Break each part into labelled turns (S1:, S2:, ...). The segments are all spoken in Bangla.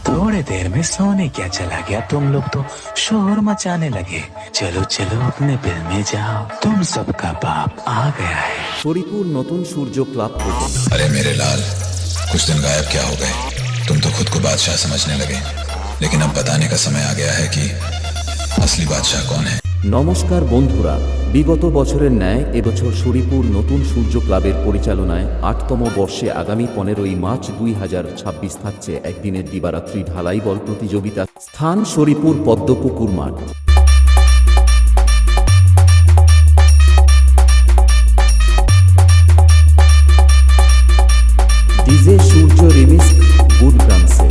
S1: थोड़ी देर में सोने क्या चला गया, तुम लोग तो शोर मचाने लगे। चलो चलो अपने बिल में जाओ, तुम सबका बाप आ गया है।
S2: শরীপুর নতুন সূর্য ক্লাব থেকে
S3: अरे मेरे लाल, कुछ दिन गायब क्या हो गए? तुम तो खुद को बादशाह समझने लगे, लेकिन अब बताने का समय आ गया है कि असली बादशाह कौन है।
S2: নমস্কার বন্ধুরা, বিগত বছরের ন্যায় এবছর শরীপুর নতুন সূর্য ক্লাবের পরিচালনায় ৮তম বর্ষে আগামী ১৫ই মার্চ ২০২৬ থাকছে একদিনের দিবারাত্রি ঢালাই বল প্রতিযোগিতা। স্থান শরীপুর পদ্মপুকুর মাঠ। ডিজে সূর্য রিমিক্স গুডগ্রামসে।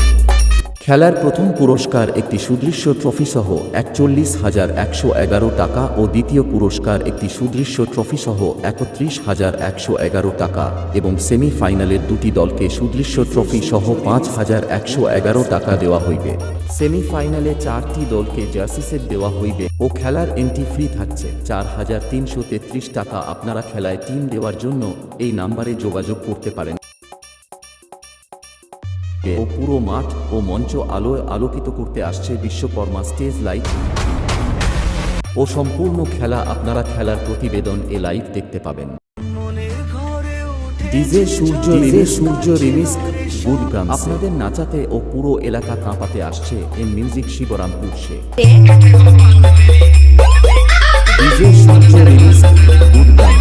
S2: খেলার প্রথম পুরস্কার একটি সুদৃশ্য ট্রফি সহ ৪১,১১১ টাকা ও দ্বিতীয় পুরস্কার একটি সুদৃশ্য ট্রফি সহ ৩১,১১১ টাকা এবং সেমিফাইনালের দুটি দলকে সুদৃশ্য ট্রফি সহ ৫,১১১ টাকা দেওয়া হইবে। সেমিফাইনালে ৪টি দলকে জার্সি সেট দেওয়া হইবে ও খেলার এন্ট্রি ফ্রি থাকছে ৪,৩৩৩ টাকা। আপনারা খেলায় টিম দেওয়ার জন্য এই নাম্বারে যোগাযোগ করতে পারেন ও পুরো মাঠ ও মঞ্চ আলোয় আলোকিত করতে আসছে বিশ্বকর্মা স্টেজ লাইট ও সম্পূর্ণ খেলা আপনারা খেলার প্রতিবেদন এ লাইভ দেখতে পাবেন। ডিজে সূর্য রিমিক্স গুডগ্রাম আপনাদের নাচাতে ও পুরো এলাকা কাঁপাতে আসছে এম মিউজিক শিবরামপুর সে। ডিজে সূর্য রিমিক্স গুডগ্রাম।